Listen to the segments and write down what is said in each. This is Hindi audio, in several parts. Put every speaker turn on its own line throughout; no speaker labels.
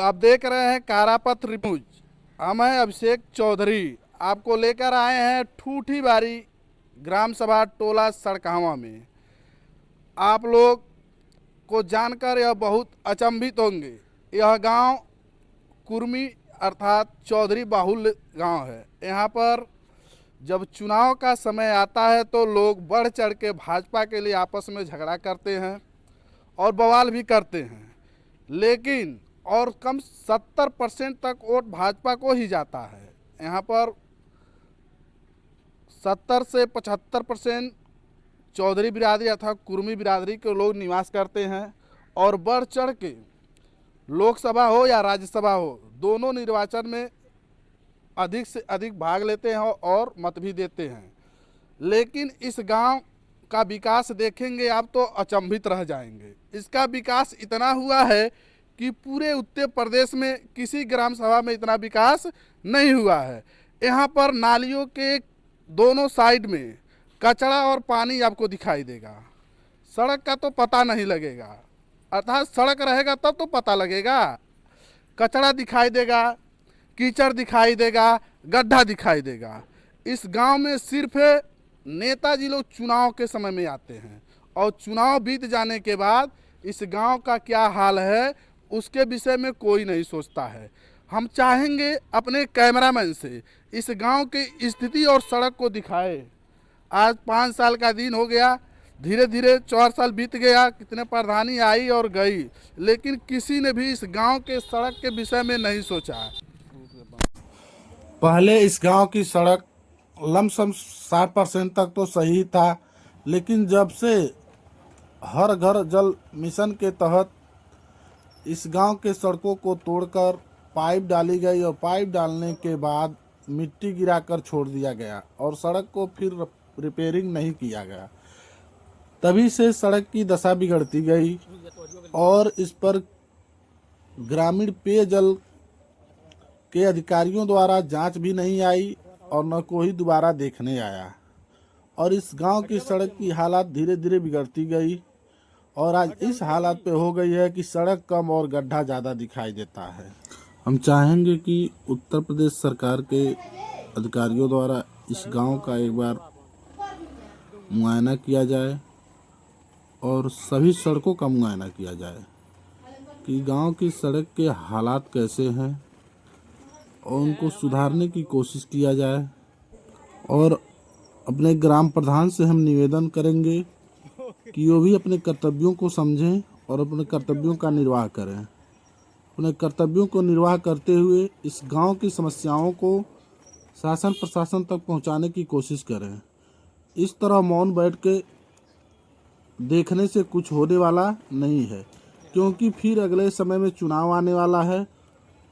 आप देख रहे हैं कारापत रिपोर्ट। हम हैं अभिषेक चौधरी, आपको लेकर आए हैं ठूठी बारी ग्राम सभा टोला सड़कावा में। आप लोग को जानकर यह बहुत अचंभित होंगे। यह गांव कुर्मी अर्थात चौधरी बाहुल्य गांव है। यहाँ पर जब चुनाव का समय आता है तो लोग बढ़ चढ़ के भाजपा के लिए आपस में झगड़ा करते हैं और बवाल भी करते हैं, लेकिन और कम 70% तक वोट भाजपा को ही जाता है। यहाँ पर 70 से 75% चौधरी बिरादरी अथवा कुर्मी बिरादरी के लोग निवास करते हैं और बढ़ चढ़ के लोकसभा हो या राज्यसभा हो, दोनों निर्वाचन में अधिक से अधिक भाग लेते हैं और मत भी देते हैं। लेकिन इस गांव का विकास देखेंगे आप तो अचंभित रह जाएंगे। इसका विकास इतना हुआ है कि पूरे उत्तर प्रदेश में किसी ग्राम सभा में इतना विकास नहीं हुआ है। यहाँ पर नालियों के दोनों साइड में कचरा और पानी आपको दिखाई देगा। सड़क का तो पता नहीं लगेगा, अर्थात सड़क रहेगा तब तो पता लगेगा। कचरा दिखाई देगा, कीचड़ दिखाई देगा, गड्ढा दिखाई देगा। इस गांव में सिर्फ नेताजी लोग चुनाव के समय में आते हैं और चुनाव बीत जाने के बाद इस गांव का क्या हाल है उसके विषय में कोई नहीं सोचता है। हम चाहेंगे अपने कैमरामैन से इस गांव की स्थिति और सड़क को दिखाए। आज 5 साल का दिन हो गया, धीरे धीरे 4 साल बीत गया, कितने प्रधानी आई और गई, लेकिन किसी ने भी इस गांव के सड़क के विषय में नहीं सोचा।
पहले इस गांव की सड़क लमसम 60% तक तो सही था, लेकिन जब से हर घर जल मिशन के तहत इस गांव के सड़कों को तोड़कर पाइप डाली गई और पाइप डालने के बाद मिट्टी गिराकर छोड़ दिया गया और सड़क को फिर रिपेयरिंग नहीं किया गया, तभी से सड़क की दशा बिगड़ती गई और इस पर ग्रामीण पेयजल के अधिकारियों द्वारा जांच भी नहीं आई और न कोई दोबारा देखने आया और इस गांव की सड़क की हालत धीरे धीरे बिगड़ती गई और आज इस हालत पे हो गई है कि सड़क कम और गड्ढा ज़्यादा दिखाई देता है। हम चाहेंगे कि उत्तर प्रदेश सरकार के अधिकारियों द्वारा इस गांव का एक बार मुआयना किया जाए और सभी सड़कों का मुआयना किया जाए कि गांव की सड़क के हालात कैसे हैं और उनको सुधारने की कोशिश किया जाए। और अपने ग्राम प्रधान से हम निवेदन करेंगे कि वो भी अपने कर्तव्यों को समझें और अपने कर्तव्यों का निर्वाह करें। अपने कर्तव्यों को निर्वाह करते हुए इस गांव की समस्याओं को शासन प्रशासन तक पहुंचाने की कोशिश करें। इस तरह मौन बैठ के देखने से कुछ होने वाला नहीं है, क्योंकि फिर अगले समय में चुनाव आने वाला है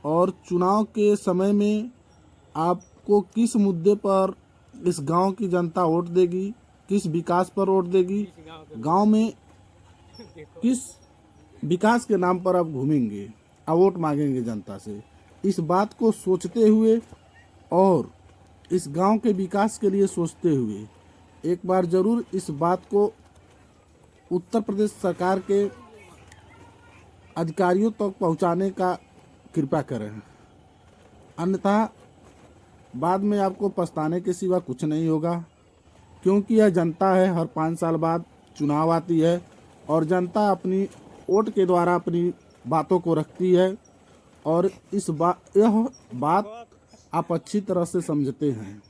और चुनाव के समय में आपको किस मुद्दे पर इस गांव की जनता वोट देगी, किस विकास पर वोट देगी, गांव में किस विकास के नाम पर आप घूमेंगे, आप वोट मांगेंगे जनता से। इस बात को सोचते हुए और इस गांव के विकास के लिए सोचते हुए एक बार जरूर इस बात को उत्तर प्रदेश सरकार के अधिकारियों तक पहुंचाने का कृपा करें, अन्यथा बाद में आपको पछताने के सिवा कुछ नहीं होगा। क्योंकि यह जनता है, हर 5 साल बाद चुनाव आती है और जनता अपनी वोट के द्वारा अपनी बातों को रखती है और यह बात आप अच्छी तरह से समझते हैं।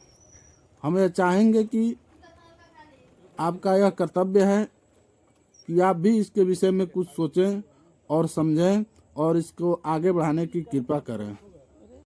हम यह चाहेंगे कि आपका यह कर्तव्य है कि आप भी इसके विषय में कुछ सोचें और समझें और इसको आगे बढ़ाने की कृपा करें।